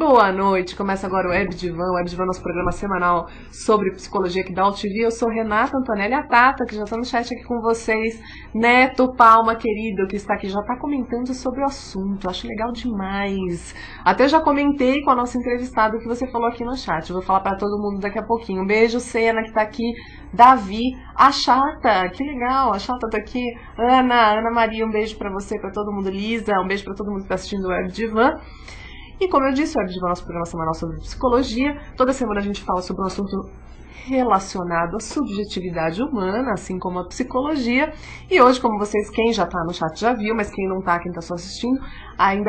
Boa noite, começa agora o Web Divan. O Web Divan é nosso programa semanal sobre psicologia aqui da UTV. Eu sou Renata Antonelli, a Tata, que já está no chat aqui com vocês. Neto Palma, querido, que está aqui, já está comentando sobre o assunto. Acho legal demais. Até já comentei com a nossa entrevistada o que você falou aqui no chat. Eu vou falar para todo mundo daqui a pouquinho. Um beijo, Sena, que está aqui. Davi, a Chata, que legal, a Chata tá aqui. Ana Maria, um beijo para você, para todo mundo. Lisa, um beijo para todo mundo que está assistindo o Web Divan. E como eu disse, o Web Divan é nosso programa semanal sobre psicologia. Toda semana a gente fala sobre um assunto relacionado à subjetividade humana, assim como a psicologia. E hoje, como vocês, quem já está no chat já viu, mas quem não está, quem está só assistindo,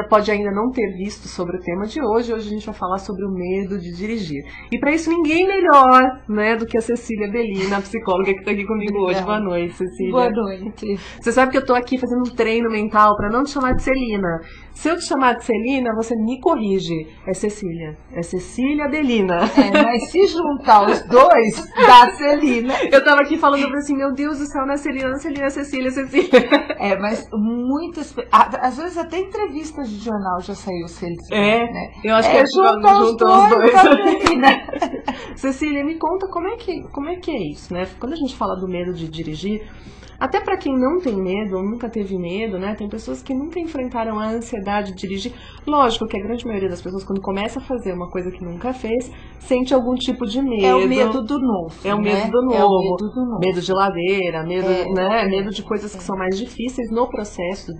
pode ainda não ter visto sobre o tema de hoje. Hoje a gente vai falar sobre o medo de dirigir. E para isso, ninguém melhor, né, do que a Cecília Bellina, a psicóloga que está aqui comigo hoje. Boa noite, Cecília. Boa noite. Você sabe que eu estou aqui fazendo um treino mental para não te chamar de Celina. Se eu te chamar de Celina, você me corrige. É Cecília. É Cecília Bellina. Mas se juntar os dois, dá Celina. Eu tava aqui falando assim, meu Deus do céu, não é Celina, não é Celina, é Cecília, é Cecília. Mas muitas... Às vezes até entrevistas de jornal já saiu Celina, né? Eu acho que é juntar os dois. Cecília, me conta como é que é isso, né? Quando a gente fala do medo de dirigir, até para quem não tem medo, ou nunca teve medo, né? Tem pessoas que nunca enfrentaram a ansiedade de dirigir. Lógico que a grande maioria das pessoas, quando começa a fazer uma coisa que nunca fez, sente algum tipo de medo. É o medo do novo. É o medo do novo. É o medo do novo. Medo de ladeira, medo de coisas que são mais difíceis no processo,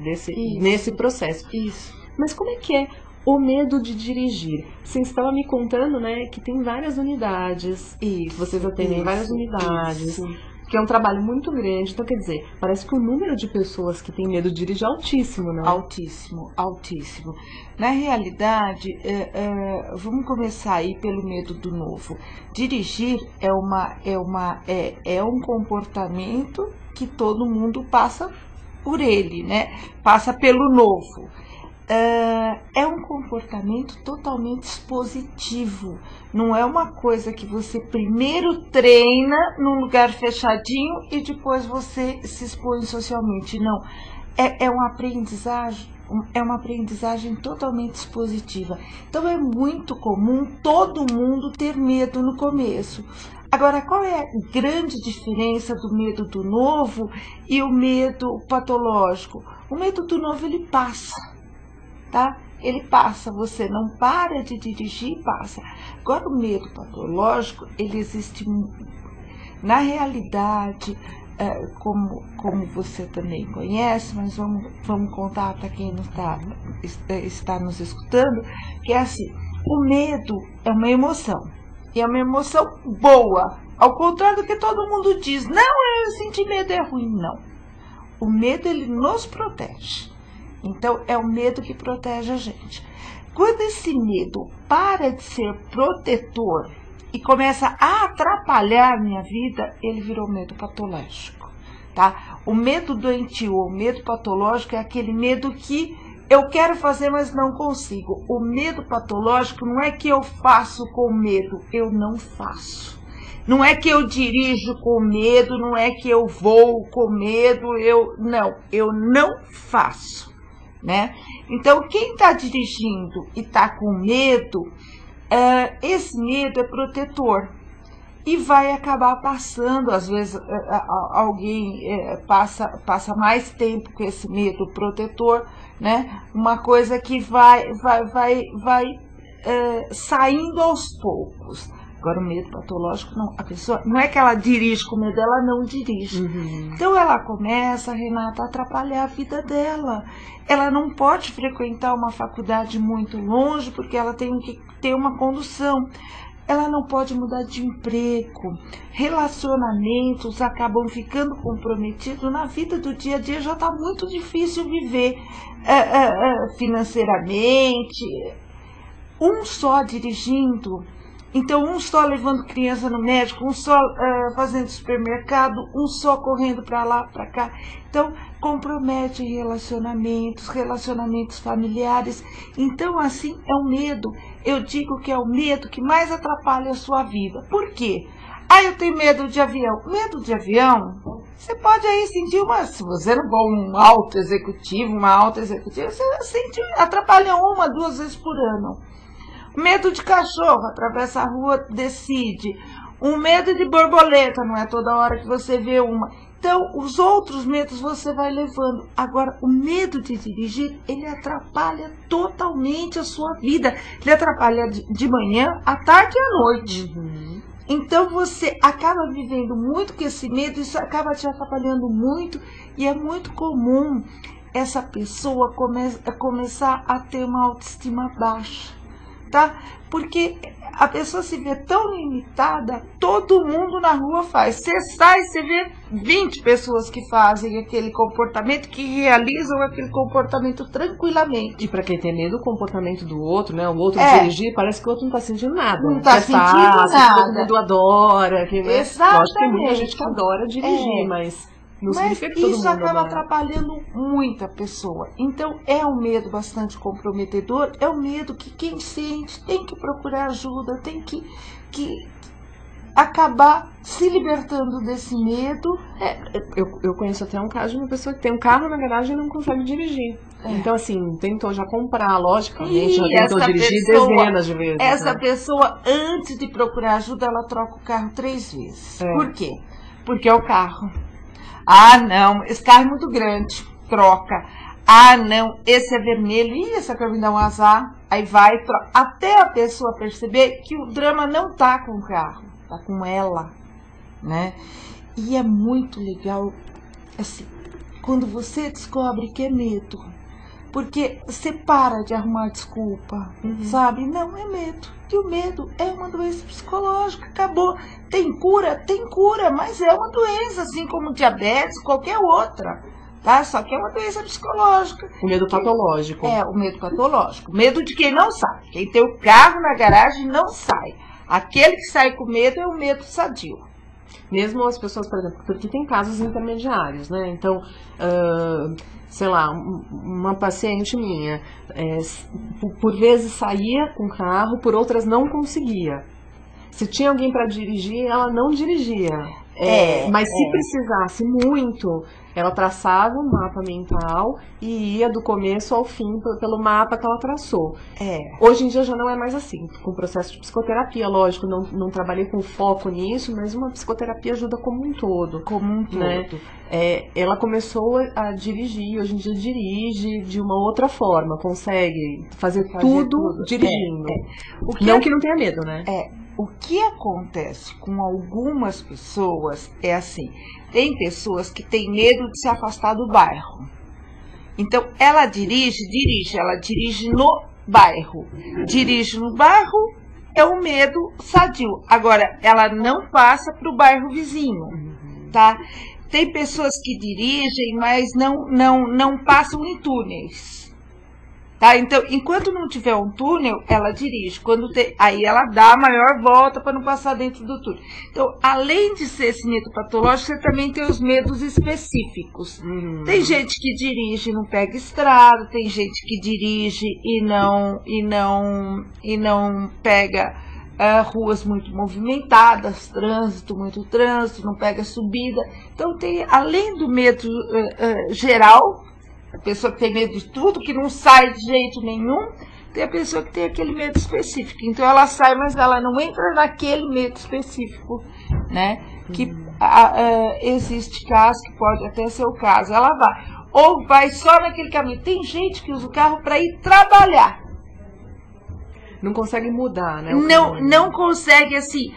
nesse processo. Isso. Mas como é que é o medo de dirigir? Você estava me contando, né, que tem várias unidades. Isso. Vocês atendem várias unidades. Isso. Que é um trabalho muito grande, então quer dizer, parece que o número de pessoas que tem medo de dirigir é altíssimo, né? Altíssimo, altíssimo. Na realidade, vamos começar aí pelo medo do novo. Dirigir é um comportamento que todo mundo passa por ele, né? Passa pelo novo. É um comportamento totalmente expositivo. Não é uma coisa que você primeiro treina num lugar fechadinho e depois você se expõe socialmente. Não. É uma aprendizagem totalmente expositiva. Então é muito comum todo mundo ter medo no começo. Agora, qual é a grande diferença do medo do novo e o medo patológico? O medo do novo, ele passa. Tá? Ele passa, você não para de dirigir e passa. Agora, o medo patológico, ele existe na realidade, como você também conhece, mas vamos contar para quem não está nos escutando, que é assim, o medo é uma emoção, e é uma emoção boa, ao contrário do que todo mundo diz, não, eu senti medo, é ruim, não. O medo, ele nos protege. Então, é o medo que protege a gente. Quando esse medo para de ser protetor e começa a atrapalhar a minha vida, ele virou medo patológico, tá? O medo doentio, o medo patológico é aquele medo que eu quero fazer, mas não consigo. O medo patológico não é que eu faço com medo, eu não faço. Não é que eu dirijo com medo, não é que eu vou com medo, eu não faço. Né? Então, quem está dirigindo e está com medo, esse medo é protetor e vai acabar passando, às vezes alguém passa mais tempo com esse medo protetor, né? Uma coisa que vai saindo aos poucos. Agora, o medo patológico, não. A pessoa, não é que ela dirige com medo, ela não dirige. Uhum. Então, ela começa, Renata, a atrapalhar a vida dela. Ela não pode frequentar uma faculdade muito longe, porque ela tem que ter uma condução. Ela não pode mudar de emprego. Relacionamentos acabam ficando comprometidos. Na vida do dia a dia já está muito difícil viver financeiramente. Um só dirigindo... Então, um só levando criança no médico, um só fazendo supermercado, um só correndo para lá, para cá. Então, compromete relacionamentos familiares. Então, assim, é um medo. Eu digo que é o medo que mais atrapalha a sua vida. Por quê? Eu tenho medo de avião. Medo de avião? Você pode aí sentir se você não for um alto executivo, você sente, atrapalha 1, 2 vezes por ano. Medo de cachorro, atravessa a rua, decide. Um medo de borboleta, não é toda hora que você vê uma. Então, os outros medos você vai levando. Agora, o medo de dirigir, ele atrapalha totalmente a sua vida. Ele atrapalha de manhã, à tarde e à noite. Então, você acaba vivendo muito com esse medo, isso acaba te atrapalhando muito. E é muito comum essa pessoa começar a ter uma autoestima baixa, tá? Porque a pessoa se vê tão limitada, todo mundo na rua faz. Você sai, você vê 20 pessoas que fazem aquele comportamento, que realizam aquele comportamento tranquilamente. E para quem tem medo do comportamento do outro, né? O outro dirigir, parece que o outro não tá sentindo nada. Não tá sentindo nada. Todo mundo adora. Que, né? Exatamente. Lógico que tem muita gente que adora dirigir, mas não significa que todo mundo isso acaba adora. atrapalhando muita pessoa. Então, é um medo bastante comprometedor, é um medo que quem sente tem que procurar ajuda, tem que acabar se libertando desse medo. Eu conheço até um caso de uma pessoa que tem um carro na garagem e não consegue dirigir. Então, assim, tentou já comprar, logicamente, já tentou dirigir dezenas de vezes. Essa pessoa, antes de procurar ajuda, ela troca o carro 3 vezes. Por quê? Porque é o carro. Ah, não, esse carro é muito grande, troca. Ah, não, esse é vermelho, ih, essa cor me dá um azar. Aí vai, troca. Até a pessoa perceber que o drama não tá com o carro, tá com ela, né? E é muito legal, assim, quando você descobre que é medo. Porque você para de arrumar desculpa, sabe? Não, é medo. E o medo é uma doença psicológica, acabou. Tem cura, mas é uma doença, assim como diabetes, qualquer outra, tá? Só que é uma doença psicológica. O medo patológico. O medo patológico. Medo de quem não sai. Quem tem o carro na garagem não sai. Aquele que sai com medo é o medo sadio. Mesmo as pessoas, por exemplo, porque tem casos intermediários, né? Então, sei lá, uma paciente minha, por vezes saía com o carro, por outras não conseguia. Se tinha alguém para dirigir, ela não dirigia. Mas se precisasse muito, ela traçava um mapa mental e ia do começo ao fim pelo mapa que ela traçou. Hoje em dia já não é mais assim, com o processo de psicoterapia, lógico, não trabalhei com foco nisso, mas uma psicoterapia ajuda como um todo. Né? Ela começou a dirigir, hoje em dia dirige de uma outra forma, consegue fazer tudo dirigindo. Não que não tenha medo, né? O que acontece com algumas pessoas é assim, tem pessoas que têm medo de se afastar do bairro. Então, ela dirige no bairro. Dirige no bairro é um medo sadio. Agora, ela não passa para o bairro vizinho, tá? Tem pessoas que dirigem, mas não passam em túneis. Tá? Então, enquanto não tiver um túnel, ela dirige. Aí ela dá a maior volta para não passar dentro do túnel. Então, além de ser esse medo patológico, você também tem os medos específicos. Tem gente que dirige e não pega estrada, tem gente que dirige e não pega ruas muito movimentadas, muito trânsito, não pega subida. Então, tem, além do medo geral, a pessoa que tem medo de tudo, que não sai de jeito nenhum, tem a pessoa que tem aquele medo específico. Então, ela sai, mas ela não entra naquele medo específico, né? Que existe caso, que pode até ser o caso. Ela vai, ou vai só naquele caminho. Tem gente que usa o carro para ir trabalhar. Não consegue mudar, né? Não consegue, assim,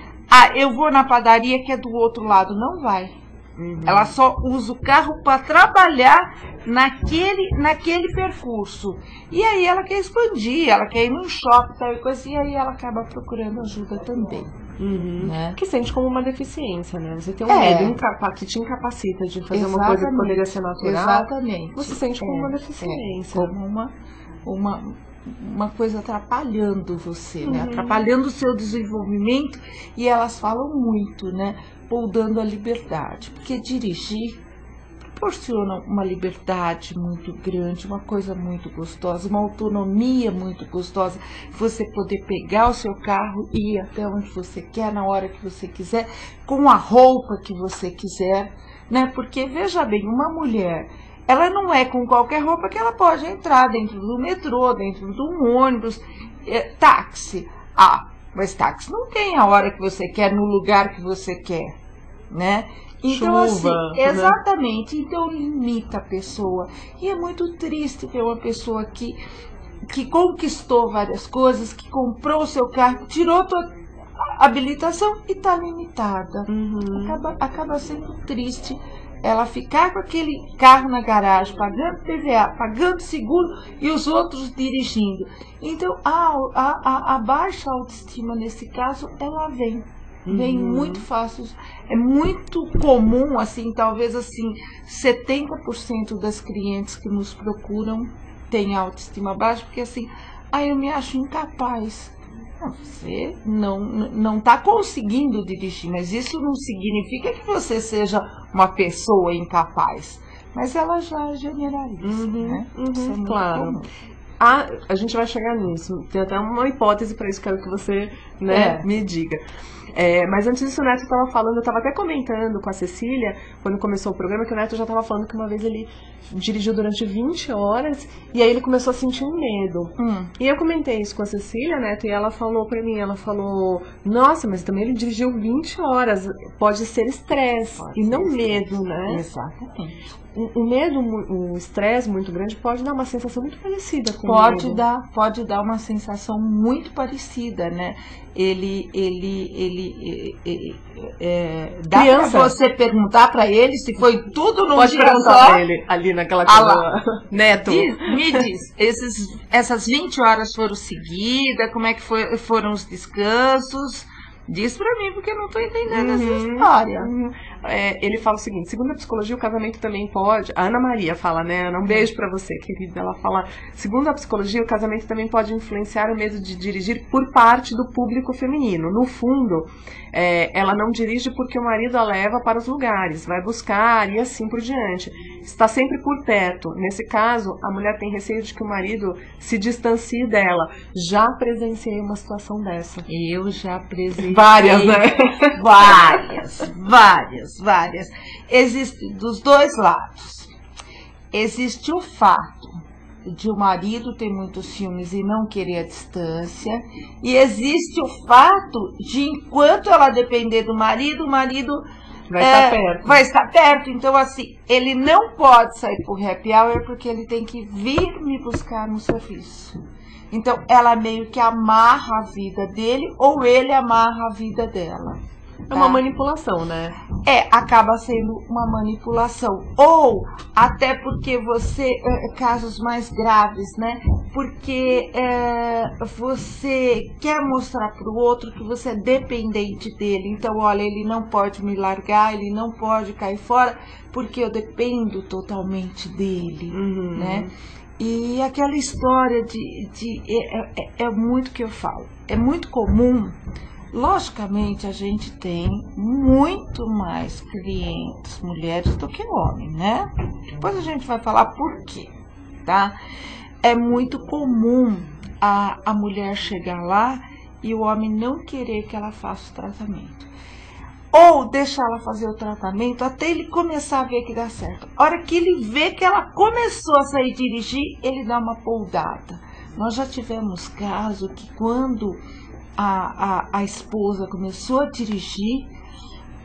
eu vou na padaria que é do outro lado. Não vai. Ela só usa o carro para trabalhar naquele percurso. E aí ela quer expandir, ela quer ir num shopping, tal coisa, e aí ela acaba procurando ajuda também. Né? Que sente como uma deficiência, né? Você tem um medo que te incapacita de fazer uma coisa que poderia ser natural. Exatamente. Você sente como uma deficiência. Como uma coisa atrapalhando você, né? Atrapalhando o seu desenvolvimento. E elas falam muito, né? Podando a liberdade, porque dirigir proporciona uma liberdade muito grande, uma coisa muito gostosa, uma autonomia muito gostosa, você poder pegar o seu carro e ir até onde você quer, na hora que você quiser, com a roupa que você quiser, né? Porque, veja bem, uma mulher, ela não é com qualquer roupa que ela pode entrar dentro do metrô, dentro de um ônibus. Táxi. Mas táxi não tem a hora que você quer, no lugar que você quer, né? Então, Chuva, assim, exatamente, então limita a pessoa. E é muito triste ver uma pessoa que conquistou várias coisas, que comprou o seu carro, tirou a habilitação e está limitada. Acaba sendo triste ela ficar com aquele carro na garagem, pagando PVA, pagando seguro e os outros dirigindo. Então, a baixa autoestima, nesse caso, ela vem muito fácil. É muito comum, assim, talvez assim, 70% das clientes que nos procuram têm autoestima baixa, porque assim, eu me acho incapaz. Você não está conseguindo dirigir, mas isso não significa que você seja uma pessoa incapaz. Mas ela já generaliza, né? Isso é claro. comum. A gente vai chegar nisso. Tem até uma hipótese para isso, quero que você me diga. Mas antes disso, o Neto estava falando, eu estava até comentando com a Cecília, quando começou o programa, que o Neto já estava falando que uma vez ele dirigiu durante 20 horas e aí ele começou a sentir um medo. E eu comentei isso com a Cecília, Neto, e ela falou pra mim, nossa, mas também ele dirigiu 20 horas, pode ser estresse e não medo, né? Exatamente. O medo, o estresse muito grande pode dar uma sensação muito parecida com pode o medo. Pode dar uma sensação muito parecida, né? Dá pra você perguntar para ele se foi tudo num dia perguntar só? pra ele ali naquela coisa. Neto. Me diz, essas 20 horas foram seguidas? Como é que foram os descansos? Diz pra mim, porque eu não tô entendendo essa história. Ele fala o seguinte, segundo a psicologia, o casamento também pode... A Ana Maria fala, né, Ana? Um beijo pra você, querida. Ela fala, segundo a psicologia, o casamento também pode influenciar o medo de dirigir por parte do público feminino. No fundo, ela não dirige porque o marido a leva para os lugares, vai buscar e assim por diante. Está sempre por perto. Nesse caso, a mulher tem receio de que o marido se distancie dela. Já presenciei uma situação dessa. Eu já presenciei. Várias, né? Várias. Existe dos dois lados. Existe o fato de o marido ter muitos ciúmes e não querer a distância. E existe o fato de, enquanto ela depender do marido, o marido vai estar perto. Então, assim, ele não pode sair por happy hour porque ele tem que vir me buscar no serviço. Então, ela meio que amarra a vida dele ou ele amarra a vida dela. É uma manipulação, né? Acaba sendo uma manipulação. Ou até porque casos mais graves, né? Porque você quer mostrar para o outro que você é dependente dele. Então, olha, ele não pode me largar, ele não pode cair fora, porque eu dependo totalmente dele, né? E aquela história é muito que eu falo. É muito comum. Logicamente, a gente tem muito mais clientes mulheres do que homens, né? Depois a gente vai falar por quê, tá? É muito comum a mulher chegar lá e o homem não querer que ela faça o tratamento. Ou deixar ela fazer o tratamento até ele começar a ver que dá certo. A hora que ele vê que ela começou a sair dirigir, ele dá uma poldada. Nós já tivemos caso que quando a esposa começou a dirigir,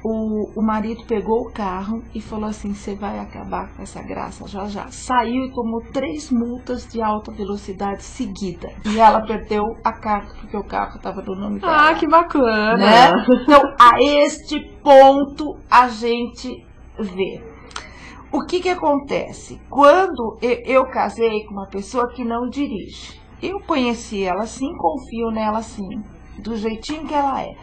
o marido pegou o carro e falou assim, você vai acabar com essa graça já. Saiu e tomou 3 multas de alta velocidade seguida. E ela perdeu a carta porque o carro estava no nome dela. Ah, que bacana! Né? Então, a este ponto a gente vê. O que acontece? Quando eu casei com uma pessoa que não dirige, eu conheci ela assim, confio nela assim, do jeitinho que ela é.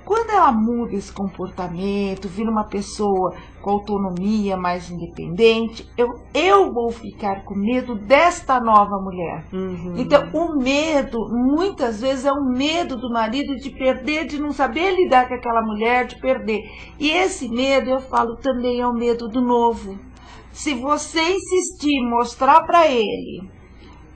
Quando ela muda esse comportamento, vira uma pessoa com autonomia, mais independente, eu vou ficar com medo desta nova mulher. Então, o medo, muitas vezes, é o medo do marido de perder, de não saber lidar com aquela mulher, de perder. E esse medo, eu falo, também é o medo do novo. Se você insistir em mostrar para ele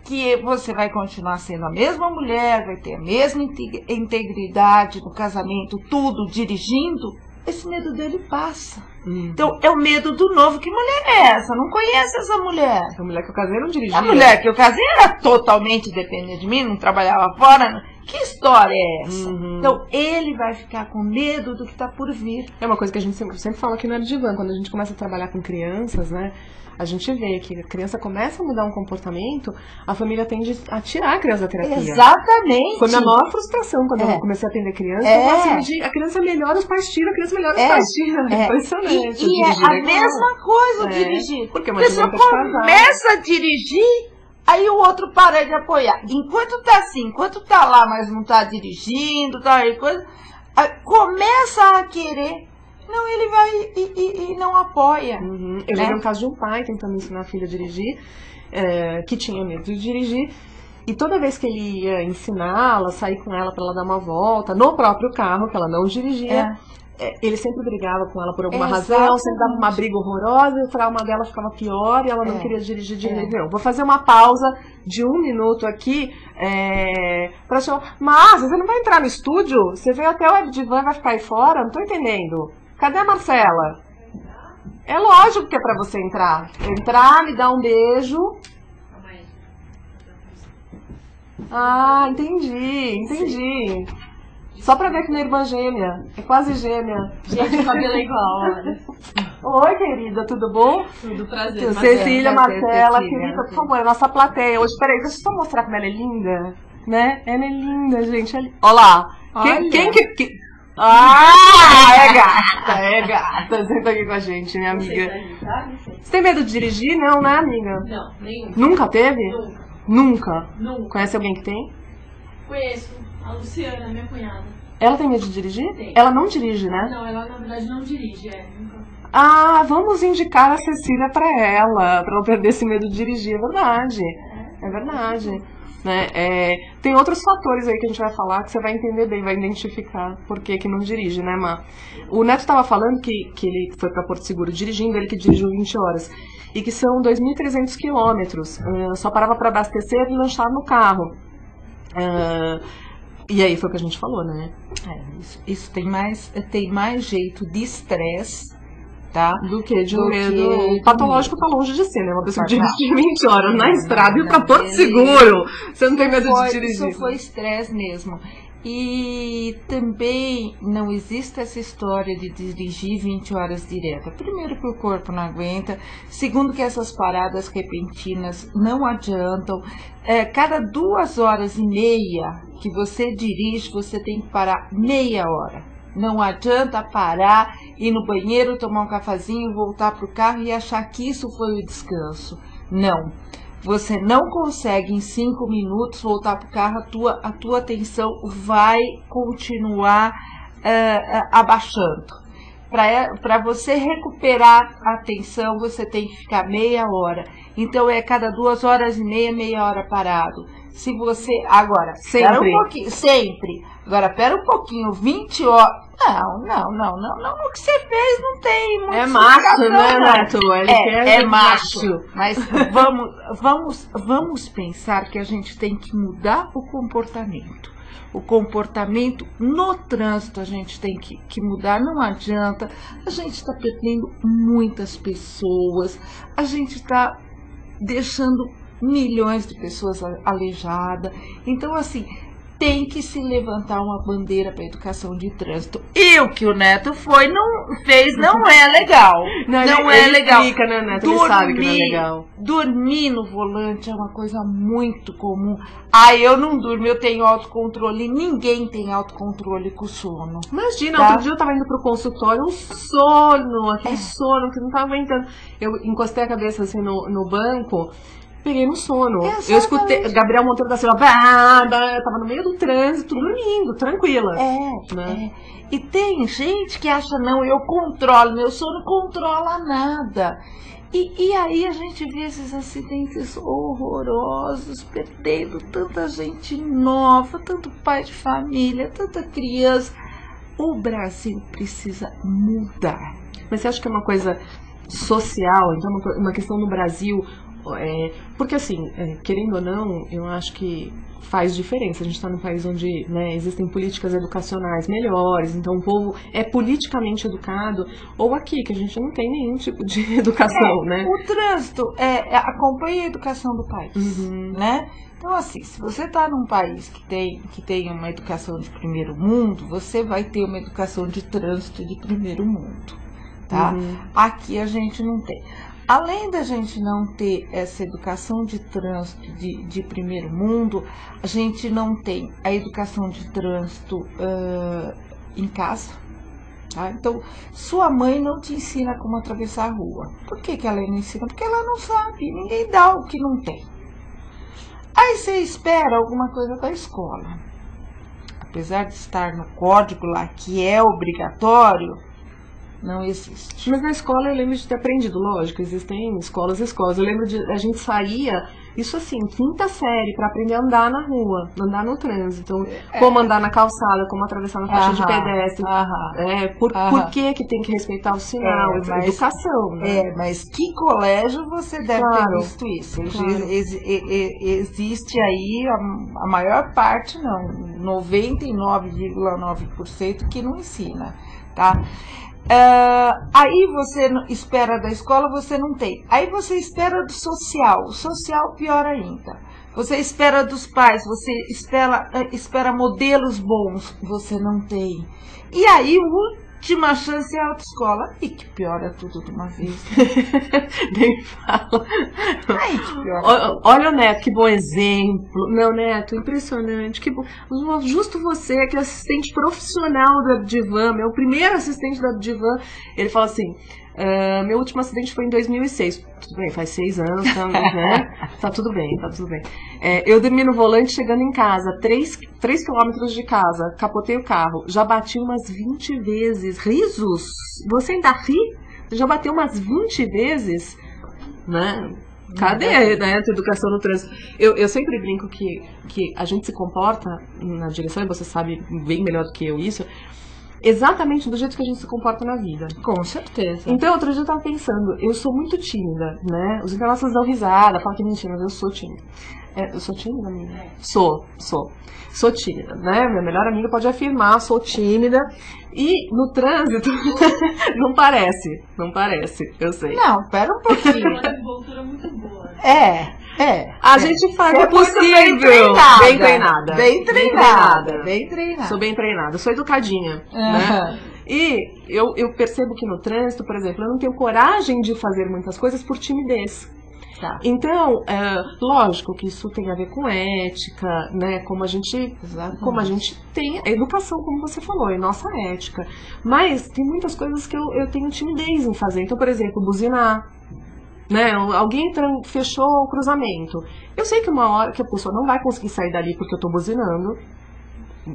que você vai continuar sendo a mesma mulher, vai ter a mesma integridade no casamento, tudo dirigindo, esse medo dele passa. Então, é o medo do novo. Que mulher é essa? Não conheço essa mulher. A mulher que eu casei não dirigia. A mulher que eu casei era totalmente dependente de mim, não trabalhava fora. Que história é essa? Então, ele vai ficar com medo do que está por vir. É uma coisa que a gente sempre fala aqui no Erdivan, quando a gente começa a trabalhar com crianças, né? A gente vê que a criança começa a mudar um comportamento, a família tende a tirar a criança da terapia. Exatamente. Foi a minha maior frustração quando eu comecei a atender criança. A criança melhora, os pais tiram, a criança melhora, os pais tiram. É impressionante. E é a mesma coisa o dirigir. Porque você começa a dirigir, aí o outro para de apoiar. Enquanto tá assim, enquanto tá lá, mas não tá dirigindo, tá aí coisa, começa a querer. Não, ele vai e não apoia. Eu já vi um caso de um pai tentando ensinar a filha a dirigir, que tinha medo de dirigir, e toda vez que ele ia ensiná-la, sair com ela para ela dar uma volta, no próprio carro, que ela não dirigia, ele sempre brigava com ela por alguma razão, sempre dava uma briga horrorosa, e o trauma dela ficava pior, e ela não queria dirigir de jeito nenhum. Vou fazer uma pausa de 1 minuto aqui, para chamar. Mas você não vai entrar no estúdio? Você veio até o Erdivan e vai ficar aí fora? Não tô entendendo. Cadê a Marcela? É lógico que é pra você entrar. Entrar, me dar um beijo. Ah, entendi. Só pra ver que minha irmã gêmea. É quase gêmea. Gente, o cabelo é igual, olha. Oi, querida, tudo bom? Tudo prazer. Cecília, Marcela, querida, por favor, a nossa plateia. Hoje, peraí, deixa eu só mostrar como ela é linda. Né? Ela é linda, gente. Olha lá. Quem que... é gata. Senta aqui com a gente, minha amiga. Você tem medo de dirigir? Não, né, amiga? Não, nenhum. Nunca teve? Nunca. Nunca? Conhece alguém que tem? Conheço. A Luciana, minha cunhada. Ela tem medo de dirigir? Tem. Ela não dirige, né? Não, ela na verdade não dirige, nunca. Ah, vamos indicar a Cecília pra ela não perder esse medo de dirigir, é verdade. É verdade. Né? Tem outros fatores aí que a gente vai falar que você vai entender bem, vai identificar por que não dirige, né, Má? O Neto estava falando que ele foi para Porto Seguro dirigindo, ele que dirigiu 20 horas, e que são 2.300 quilômetros, só parava para abastecer e lanchar no carro. E aí foi o que a gente falou, né? Isso tem mais jeito de estresse, tá? Do que de um medo patológico, tá longe de ser, né? Uma pessoa que dirige 20 horas na estrada e pra Porto Seguro. Você não tem medo de dirigir. Isso foi estresse mesmo. E também não existe essa história de dirigir 20 horas direta. Primeiro que o corpo não aguenta. Segundo que essas paradas repentinas não adiantam. Cada 2 horas e meia que você dirige, você tem que parar meia hora. Não adianta parar, ir no banheiro, tomar um cafezinho, voltar para o carro e achar que isso foi o descanso. Não. Você não consegue em 5 minutos voltar para o carro, a tua atenção vai continuar abaixando. Para você recuperar a atenção, você tem que ficar meia hora. Então, cada 2 horas e meia hora parado. Se você... Agora, sempre. Um pouquinho, sempre. Agora, pera um pouquinho, 20 horas... Não. O que você fez não tem muito. É macho, né, Neto? É macho. Mas vamos pensar que a gente tem que mudar o comportamento. O comportamento no trânsito a gente tem que mudar. Não adianta. A gente está perdendo muitas pessoas. A gente está deixando milhões de pessoas aleijadas. Então, assim... tem que se levantar uma bandeira para a educação de trânsito. E o que o Neto fez não é legal. Não é legal. Explica, né, Neto? Ele sabe que não é legal. Dormir no volante é uma coisa muito comum. Eu não durmo, eu tenho autocontrole. Ninguém tem autocontrole com sono. Imagina, outro dia eu tava indo pro consultório, um sono, aquele sono que não tava aguentando. Eu encostei a cabeça assim no banco. Peguei no sono. Exatamente. Eu escutei Gabriel Monteiro da Silva, eu tava no meio do trânsito, dormindo, tranquila. Né? E tem gente que acha, não, eu controlo, meu sono controla nada. E aí a gente vê esses acidentes horrorosos, perdendo tanta gente nova, tanto pai de família, tanta criança. O Brasil precisa mudar. Mas você acha que é uma coisa social, então uma questão no Brasil, Porque assim, querendo ou não, eu acho que faz diferença. A gente está num país onde, né, existem políticas educacionais melhores, então o povo é politicamente educado, ou aqui, que a gente não tem nenhum tipo de educação, né? O trânsito acompanha a educação do país, né? Então, assim, se você está num país que tem uma educação de primeiro mundo, você vai ter uma educação de trânsito de primeiro mundo, tá? Aqui a gente não tem. Além da gente não ter essa educação de trânsito de primeiro mundo, a gente não tem a educação de trânsito em casa. Tá? Então, sua mãe não te ensina como atravessar a rua. Por que ela não ensina? Porque ela não sabe, ninguém dá o que não tem. Aí você espera alguma coisa da escola. Apesar de estar no código lá que é obrigatório, não existe. Mas na escola eu lembro de ter aprendido, lógico, existem escolas e escolas. Eu lembro de a gente saía, isso assim, quinta série, para aprender a andar na rua, andar no trânsito. Como andar na calçada, como atravessar na faixa de pedestre. Por que tem que respeitar o sinal? Educação, né? Mas que colégio você deve ter visto isso? Claro. Existe aí a maior parte, não, 99,9% que não ensina, tá? Aí você espera da escola, você não tem. Aí você espera do social, o social pior ainda. Você espera dos pais, você espera modelos bons, você não tem. E aí, última chance é a autoescola. E que piora tudo de uma vez. Nem fala. Aí que piora. Olha o Neto, que bom exemplo. Não, Neto, impressionante. Que bom. Justo você, que é assistente profissional da Abdivan, meu primeiro assistente da Abdivan, ele fala assim, meu último acidente foi em 2006. Tudo bem, faz 6 anos também, né? Tá tudo bem, tá tudo bem. Eu dormi no volante chegando em casa, 3 quilômetros de casa, capotei o carro, já bati umas 20 vezes. Risos? Você ainda ri? Já bateu umas 20 vezes? Né? Cadê, né, a educação no trânsito? Eu sempre brinco que a gente se comporta na direção, e você sabe bem melhor do que eu isso, exatamente do jeito que a gente se comporta na vida. Com certeza. Então, outro dia eu tava pensando, eu sou muito tímida, né? Os internautas dão risada, falam que mentira, mas eu sou tímida. Eu sou tímida, amiga? Sou tímida, né? Minha melhor amiga pode afirmar, sou tímida. E no trânsito, não parece, eu sei. Não, pera um pouquinho. Uma desenvoltura muito boa. A gente faz o possível. Bem treinada. Sou bem treinada, sou educadinha, né? E eu percebo que no trânsito, por exemplo, eu não tenho coragem de fazer muitas coisas por timidez. Tá. Então, lógico que isso tem a ver com ética, né? Como a gente tem a educação, como você falou, é nossa ética. Mas tem muitas coisas que eu tenho timidez em fazer. Então, por exemplo, buzinar. Né? Alguém fechou o cruzamento. Eu sei que uma hora que a pessoa não vai conseguir sair dali porque eu tô buzinando.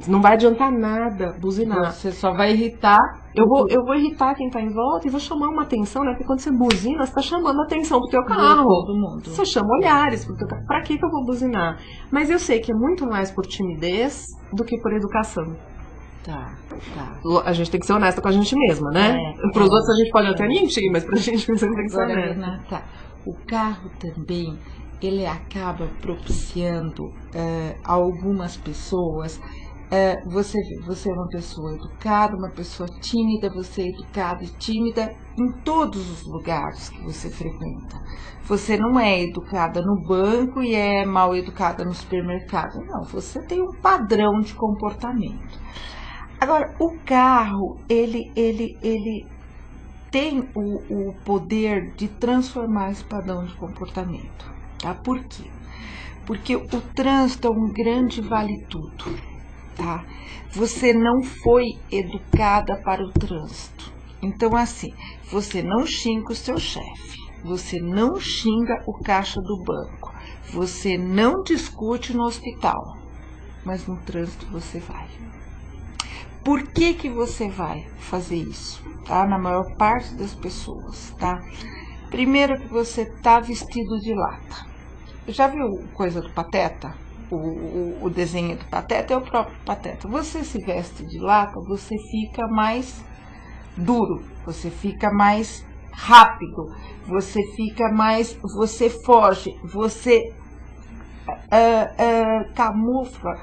Não vai adiantar nada buzinar. Você só vai irritar. Eu vou irritar quem tá em volta e vou chamar uma atenção, né? Porque quando você buzina, você tá chamando a atenção pro teu carro. Todo mundo. Você chama olhares pro teu carro. Pra que eu vou buzinar? Mas eu sei que é muito mais por timidez do que por educação. Tá. A gente tem que ser honesta com a gente mesma, né? Pros outros a gente pode até mentir, mas pra gente mesmo tem que ser honesta. O carro também, ele acaba propiciando a algumas pessoas. Você é uma pessoa educada, uma pessoa tímida, você é educada e tímida em todos os lugares que você frequenta. Você não é educada no banco e é mal educada no supermercado. Não, você tem um padrão de comportamento. Agora, o carro, ele tem o poder de transformar esse padrão de comportamento. Tá? Por quê? Porque o trânsito é um grande vale-tudo. Tá? Você não foi educada para o trânsito. Então, assim, você não xinga o seu chefe, você não xinga o caixa do banco, você não discute no hospital, mas no trânsito você vai. Por que você vai fazer isso? Tá? Na maior parte das pessoas, tá? Primeiro que você tá vestido de lata. Já viu coisa do Pateta? O desenho do Pateta é o próprio Pateta. Você se veste de lata, você fica mais duro, você fica mais rápido, você fica mais, você foge, você camufla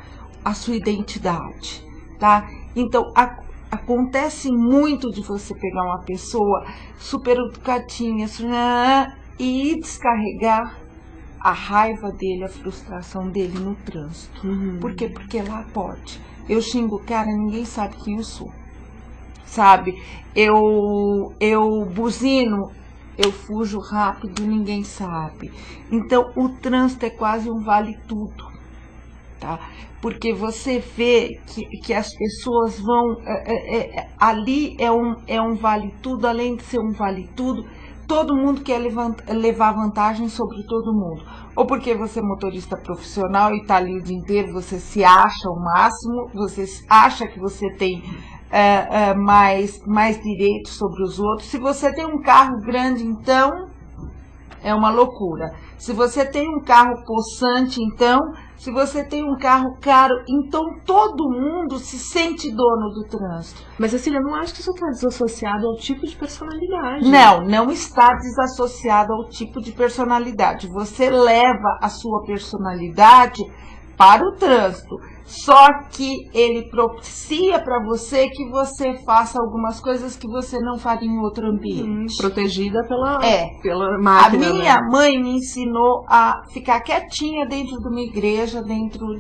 a sua identidade, tá? Então, acontece muito de você pegar uma pessoa super educadinha e descarregar a raiva dele, a frustração dele no trânsito. Por quê? Porque lá pode. Eu xingo o cara, ninguém sabe quem eu sou. Sabe? Eu buzino, eu fujo rápido, ninguém sabe. Então, o trânsito é quase um vale tudo, tá? Porque você vê que as pessoas vão... ali é um vale tudo, além de ser um vale tudo, todo mundo quer levar vantagem sobre todo mundo. Ou porque você é motorista profissional e está ali o dia inteiro, você se acha o máximo, você acha que você tem mais direitos sobre os outros. Se você tem um carro grande, então, é uma loucura. Se você tem um carro possante, então, se você tem um carro caro, então todo mundo se sente dono do trânsito. Mas, Cecília, eu não acho que isso está desassociado ao tipo de personalidade. Não está desassociado ao tipo de personalidade. Você leva a sua personalidade para o trânsito. Só que ele propicia para você que você faça algumas coisas que você não faria em outro ambiente. Protegida pela máquina. A minha mãe me ensinou a ficar quietinha dentro de uma igreja, dentro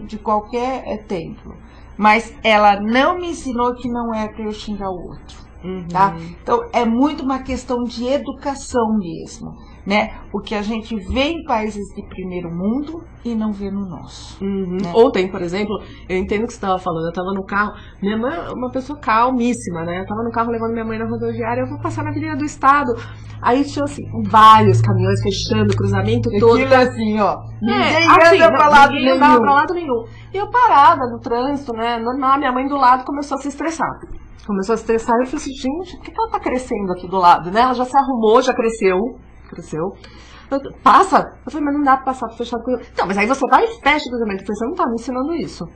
de qualquer templo. Mas ela não me ensinou que não é para eu xingar o outro. Tá? Então, é muito uma questão de educação mesmo, né? O que a gente vê em países de primeiro mundo e não vê no nosso. Né? Ontem, por exemplo, eu entendo o que você estava falando, eu estava no carro, minha mãe é uma pessoa calmíssima, né? Eu estava no carro levando minha mãe na rodoviária, eu vou passar na Avenida do Estado, aí tinha assim, vários caminhões fechando o cruzamento todo. Aquilo assim, ó, ninguém anda pra lado nenhum. E eu parada no trânsito, né? Normal, minha mãe do lado começou a se estressar. Começou a se estressar e eu falei assim, gente, por que ela tá crescendo aqui do lado, né? Ela já se arrumou, já cresceu. Passa. Eu falei, mas não dá pra passar pra fechar o cruzamento. Não, mas aí você vai e fecha o cruzamento. Eu falei, você não tá me ensinando isso.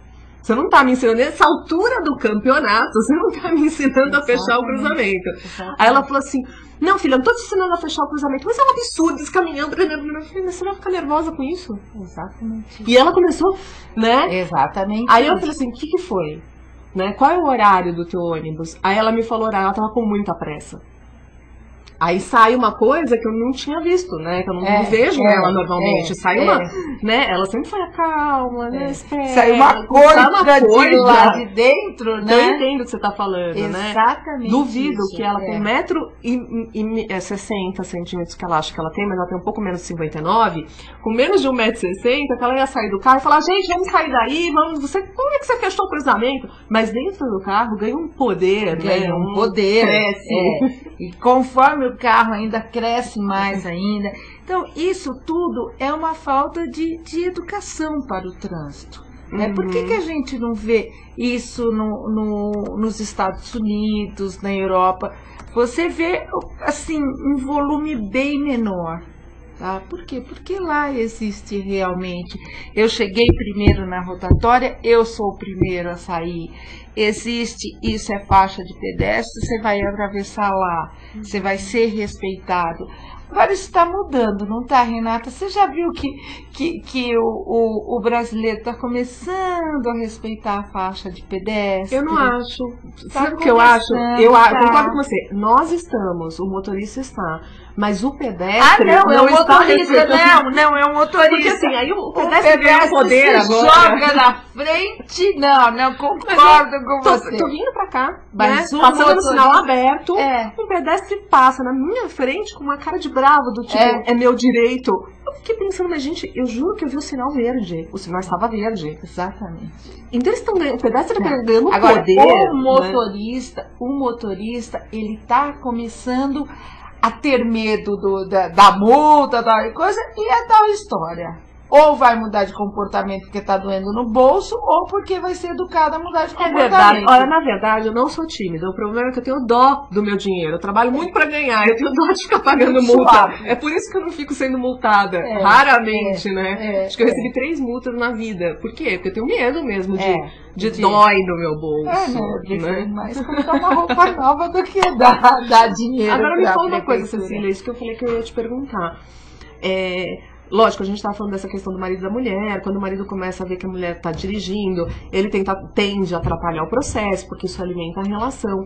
Você não tá me ensinando, nessa altura do campeonato, você não tá me ensinando a fechar o cruzamento. Aí ela falou assim, não, filha, eu não tô te ensinando a fechar o cruzamento, mas é um absurdo, esse caminhão. Eu falei, mas você vai ficar nervosa com isso? Exatamente. E ela começou, né? Exatamente. Aí eu falei assim, o que foi? Né? Qual é o horário do teu ônibus? Aí ela me falou o horário, ela tava com muita pressa. Aí sai uma coisa que eu não tinha visto, né? Que eu não vejo ela normalmente. Sai uma, né? Ela sempre foi calma, né? Espera. Sai uma coisa de lá de dentro, né? Eu entendo o que você tá falando, né? Exatamente. Duvido isso, que ela com 1,60 m que ela acha que ela tem, mas ela tem um pouco menos de 59, com menos de 1,60 m, que ela ia sair do carro e falar, gente, vamos sair daí, vamos, como é que você fechou o cruzamento? Mas dentro do carro ganha um poder, ganha né? Um poder. Cresce. E conforme o carro ainda cresce mais ainda. Então, isso tudo é uma falta de educação para o trânsito. Né? Por que a gente não vê isso nos Estados Unidos, na Europa? Você vê, assim, um volume bem menor. Tá? Por quê? Porque lá existe realmente. Eu cheguei primeiro na rotatória, eu sou o primeiro a sair. Existe, isso é faixa de pedestre, você vai atravessar lá, você vai ser respeitado. Agora isso está mudando, não está, Renata? Você já viu que o brasileiro está começando a respeitar a faixa de pedestre? Eu não acho. Sabe o que eu acho? Eu concordo com você. Nós estamos, o motorista está. Mas o pedestre é o motorista, não, é o motorista. Porque assim, aí o pedestre ganha poder agora. Joga na frente, não concordo com você. Tô vindo pra cá, mas né? Passando no sinal aberto, um pedestre passa na minha frente com uma cara de bravo, do tipo, é meu direito. Eu fiquei pensando, mas gente, eu juro que eu vi o sinal verde. O sinal estava verde. Exatamente. Então eles estão ganhando, o pedestre está ganhando agora, poder. O motorista, ele tá começando a ter medo da multa, da coisa, e a tal história. ou vai mudar de comportamento porque tá doendo no bolso, ou porque vai ser educada a mudar de É comportamento. verdade. Olha, na verdade, eu não sou tímida. O problema é que eu tenho dó do meu dinheiro. Eu trabalho muito pra ganhar. Eu tenho dó de ficar pagando multa. Suave. É por isso que eu não fico sendo multada. Raramente, né? Acho que eu recebi 3 multas na vida. Por quê? Porque eu tenho medo mesmo de dói no meu bolso. Né? Mas comprar uma roupa nova do que dar dinheiro. Agora me fala uma coisa, prefeitura. Cecília, isso que eu falei que eu ia te perguntar. Lógico, a gente estava falando dessa questão do marido e da mulher. Quando o marido começa a ver que a mulher está dirigindo, ele tende a atrapalhar o processo, porque isso alimenta a relação.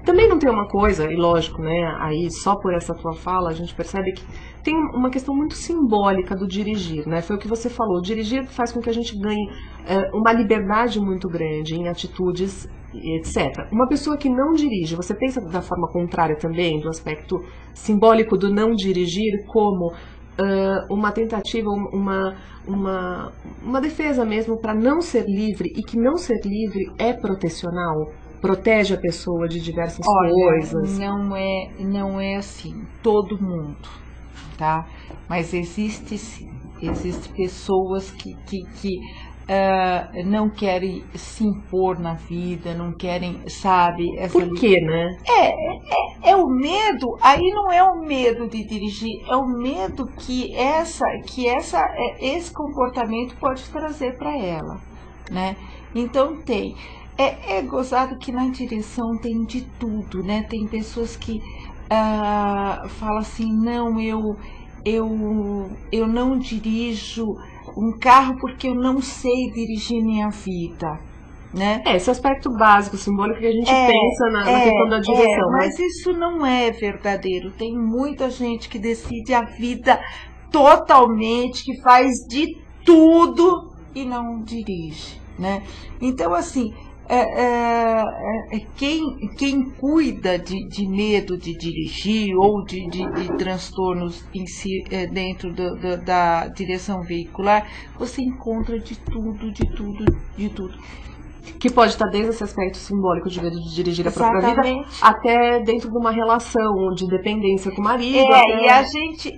Também não tem uma coisa, e lógico, né? Aí só por essa tua fala a gente percebe que tem uma questão muito simbólica do dirigir, né? Foi o que você falou. Dirigir faz com que a gente ganhe uma liberdade muito grande em atitudes, etc. Uma pessoa que não dirige, você pensa da forma contrária também, do aspecto simbólico do não dirigir, como uma tentativa, uma defesa mesmo para não ser livre, e que não ser livre é protecional, protege a pessoa de diversas coisas. Não é assim, todo mundo, tá? Mas existe sim, existem pessoas que não querem se impor na vida, não querem, sabe? Por quê, né? É o medo, aí não é o medo de dirigir, é o medo que esse comportamento pode trazer para ela, né? Então tem. É gozado que na direção tem de tudo, né? Tem pessoas que falam assim, não, eu não dirijo um carro porque eu não sei dirigir minha vida, né? Esse aspecto básico, simbólico que a gente pensa na questão da direção. Mas isso não é verdadeiro. Tem muita gente que decide a vida totalmente, que faz de tudo e não dirige, né? Então, assim, quem cuida de medo de dirigir ou de transtornos em si, dentro da direção veicular, você encontra de tudo. Que pode estar desde esse aspecto simbólico de medo de dirigir a própria vida, até dentro de uma relação de dependência com o marido. E a gente,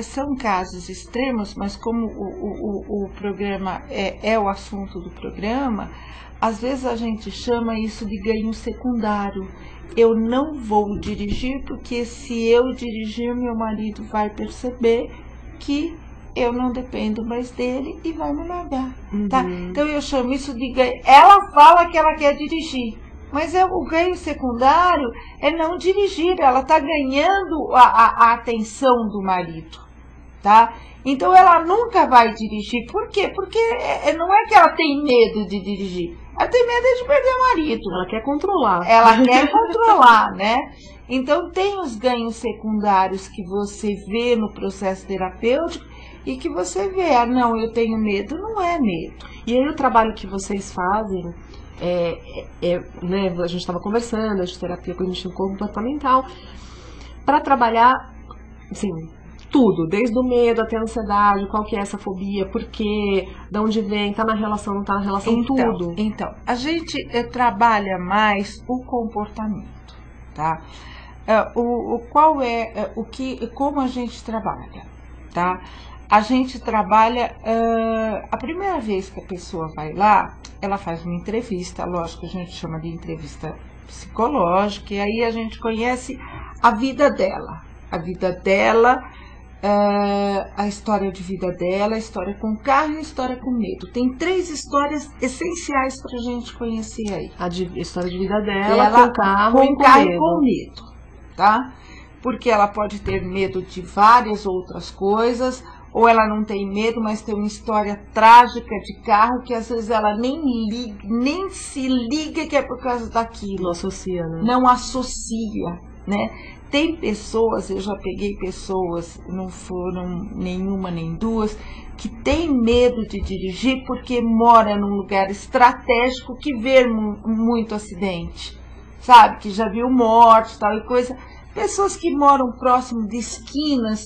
são casos extremos, mas como o programa é o assunto do programa, às vezes a gente chama isso de ganho secundário. Eu não vou dirigir porque se eu dirigir, meu marido vai perceber que eu não dependo mais dele e vai me largar, tá? Então eu chamo isso de ganho. Ela fala que ela quer dirigir, mas o ganho secundário é não dirigir. Ela está ganhando a atenção do marido, tá? Então ela nunca vai dirigir. Por quê? Porque não é que ela tem medo de dirigir. Ela tem medo de perder o marido. Ela quer controlar. Ela quer controlar, né? Então tem os ganhos secundários que você vê no processo terapêutico e que você vê, não, eu tenho medo, não é medo. E aí o trabalho que vocês fazem, né, a gente estava conversando de terapia cognitivo-comportamental, para trabalhar, assim, tudo, desde o medo até a ansiedade, qual que é essa fobia, por quê, de onde vem, tá na relação, não tá na relação, tudo. Então, a gente trabalha mais o comportamento, tá? Como a gente trabalha, tá? A gente trabalha, a primeira vez que a pessoa vai lá, ela faz uma entrevista, lógico, a gente chama de entrevista psicológica, e aí a gente conhece a vida dela, a história de vida dela, a história com o carro e a história com medo. Tem 3 histórias essenciais pra gente conhecer aí. A história de vida dela, com o carro e com medo, tá? Porque ela pode ter medo de várias outras coisas, ou ela não tem medo, mas tem uma história trágica de carro que às vezes ela nem se liga que é por causa daquilo. Não associa, né? Não associa, né? Tem pessoas, eu já peguei pessoas, não foram nenhuma nem duas, que tem medo de dirigir porque mora num lugar estratégico que vê muito acidente, sabe? Que já viu morte, tal e coisa. Pessoas que moram próximo de esquinas,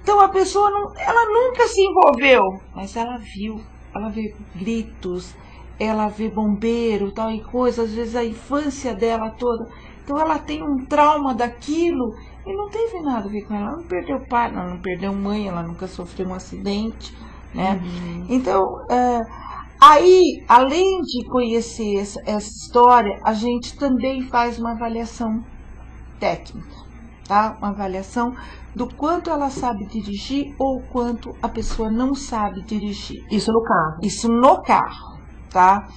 então a pessoa ela nunca se envolveu, mas ela vê gritos, ela vê bombeiro, tal e coisa, às vezes a infância dela toda. Então ela tem um trauma daquilo E não teve nada a ver com ela. Ela não perdeu pai, ela não perdeu mãe, ela nunca sofreu um acidente, né? Então, aí, além de conhecer essa história, a gente também faz uma avaliação técnica, tá? Uma avaliação do quanto ela sabe dirigir ou quanto a pessoa não sabe dirigir. Isso no carro? Isso no carro, tá?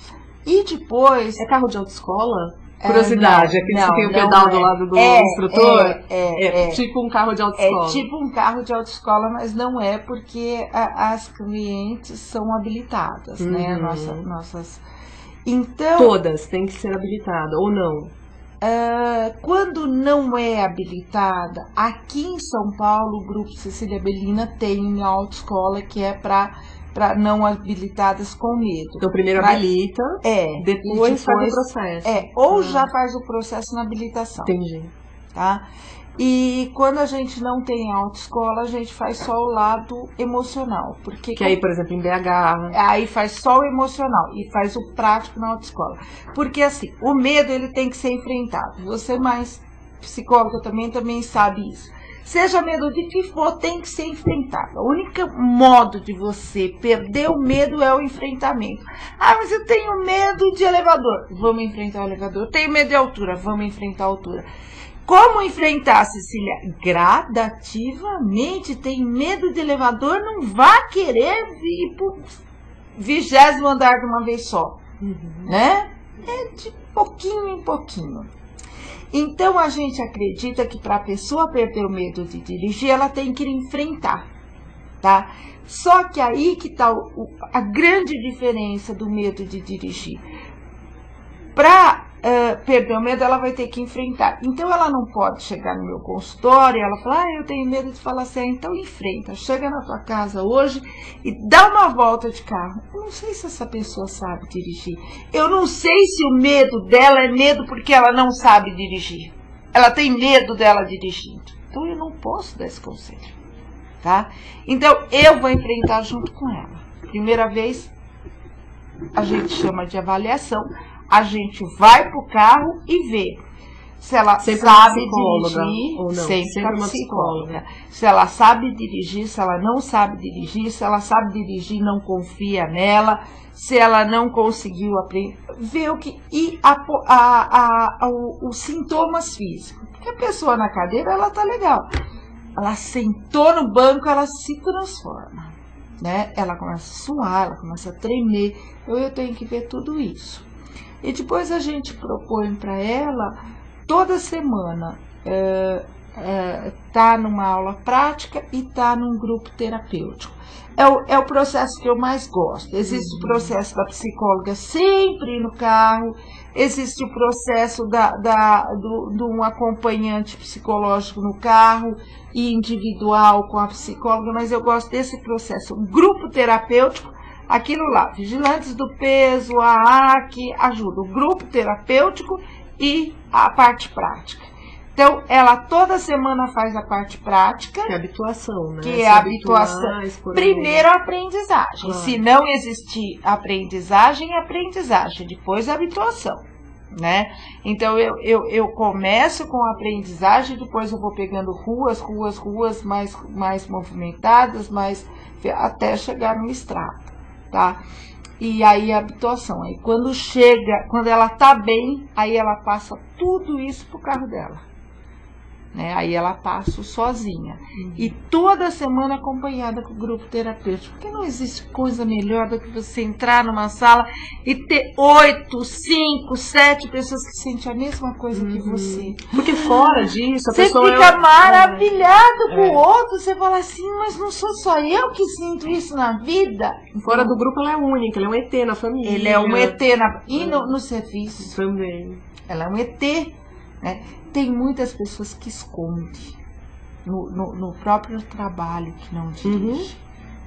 E depois... É carro de autoescola? Curiosidade, aquele que tem o pedal do lado do instrutor? É tipo um carro de autoescola. É tipo um carro de autoescola, mas não é, porque as clientes são habilitadas, né? Nossas... Então... Todas têm que ser habilitadas, ou não? Quando não é habilitada, aqui em São Paulo, o Grupo Cecília Bellina tem uma autoescola que é para não habilitadas com medo. Então, primeiro habilita, depois faz o processo. Ou já faz o processo na habilitação. Entendi. Tá? E quando a gente não tem autoescola, a gente faz só o lado emocional. Porque aí, por exemplo, em BH... Aí faz só o emocional e faz o prático na autoescola. Porque assim, o medo ele tem que ser enfrentado. Você mais psicóloga também sabe isso. Seja medo de que for, tem que ser enfrentado. O único modo de você perder o medo é o enfrentamento. Ah, mas eu tenho medo de elevador. Vamos enfrentar o elevador. Eu tenho medo de altura. Vamos enfrentar a altura. Como enfrentar, Cecília? Gradativamente. Tem medo de elevador, não vá querer ir pro 20º andar de uma vez só. Né? É de pouquinho em pouquinho. Então, a gente acredita que para a pessoa perder o medo de dirigir, ela tem que enfrentar, tá? Só que aí que está a grande diferença do medo de dirigir. Para perder o medo, ela vai ter que enfrentar. Então, ela não pode chegar no meu consultório e ela falar, eu tenho medo de falar assim, então enfrenta. Chega na tua casa hoje e dá uma volta de carro. Eu não sei se essa pessoa sabe dirigir. Eu não sei se o medo dela é medo porque ela não sabe dirigir. Ela tem medo dela dirigindo. Então, eu não posso dar esse conselho, tá? Então, eu vou enfrentar junto com ela. Primeira vez, a gente chama de avaliação. A gente vai pro carro e vê se ela sabe dirigir, ou não. Sempre uma psicóloga. Se ela sabe dirigir, se ela não sabe dirigir, se ela sabe dirigir, não confia nela, se ela não conseguiu aprender, ver o que e os sintomas físicos. Porque a pessoa na cadeira, ela tá legal. Ela sentou no banco, ela se transforma, né? Ela começa a suar, ela começa a tremer. Eu tenho que ver tudo isso. E depois a gente propõe para ela, toda semana, tá numa aula prática e tá num grupo terapêutico. É o processo que eu mais gosto. Existe o processo da psicóloga sempre no carro, existe o processo de um acompanhante psicológico no carro e individual com a psicóloga, mas eu gosto desse processo. O grupo terapêutico, aquilo lá, vigilantes do peso, a AC, ajuda o grupo terapêutico e a parte prática. Então, ela toda semana faz a parte prática. Que é a habituação, né? Que é a habituação. Primeiro a aprendizagem. Se não existir aprendizagem, depois a habituação, né? Então, eu começo com a aprendizagem, depois eu vou pegando ruas mais movimentadas, até chegar no estrado. Tá? E aí a habituação. Aí quando ela tá bem, aí ela passa tudo isso pro carro dela. Né? Aí ela passa sozinha. E toda semana acompanhada com o grupo terapêutico. Porque não existe coisa melhor do que você entrar numa sala e ter 8, 5, 7 pessoas que sentem a mesma coisa que você. Porque fora disso, a você pessoa fica maravilhado com o outro. Você fala assim, mas não sou só eu que sinto isso na vida. Fora do grupo ela é única, ela é um ET na família. Ele é um ET e no serviço. Também. Ela é um ET, né? Tem muitas pessoas que escondem no próprio trabalho que não dirige,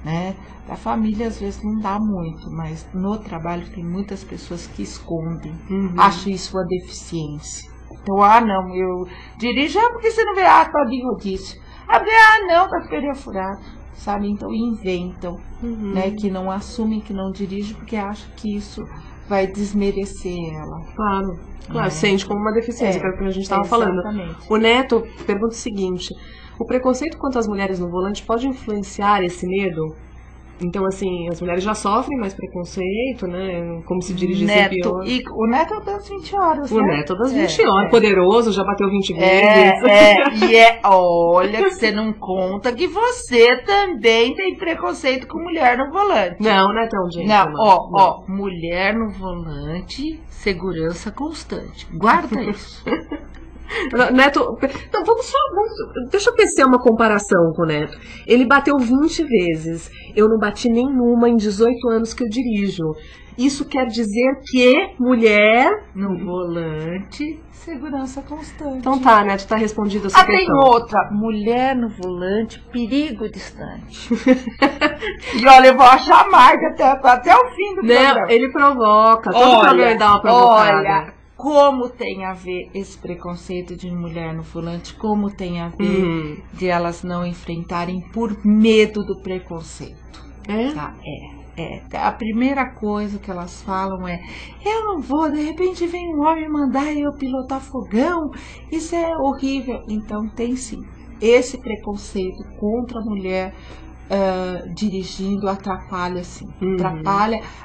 né? A família às vezes não dá muito, mas no trabalho tem muitas pessoas que escondem. Acho isso uma deficiência. Então, não, eu dirijo, porque você não vê, Todinho disse. Não, tá com pneu furado, sabe? Então inventam, né? Que não assumem que não dirige porque acham que isso vai desmerecer ela. Claro, sente como uma deficiência, que é o que a gente estava falando. O Neto pergunta o seguinte: o preconceito contra as mulheres no volante pode influenciar esse medo? Então, assim, as mulheres já sofrem mais preconceito, né? Como se dirigir pior. E o Neto das 20 horas, O né? Neto das 20 horas, poderoso, já bateu 20 vezes. Olha, que você não conta que você também tem preconceito com mulher no volante. Não, não é tão gente. Não, mulher no volante, segurança constante. Guarda isso. Neto, não, deixa eu tecer uma comparação com o Neto. Ele bateu 20 vezes. Eu não bati nenhuma em 18 anos que eu dirijo. Isso quer dizer que mulher no volante, segurança constante. Então tá, Neto, tá respondida a sua questão. Tem outra. Mulher no volante, perigo distante. E olha, eu vou achar amarga até o fim do programa. Ele provoca. Todo programa dá uma provocada. Olha, como tem a ver esse preconceito de mulher no volante, como tem a ver de elas não enfrentarem por medo do preconceito. Tá? A primeira coisa que elas falam é: eu não vou, de repente vem um homem mandar eu pilotar fogão, isso é horrível. Então tem sim, esse preconceito contra a mulher dirigindo atrapalha sim,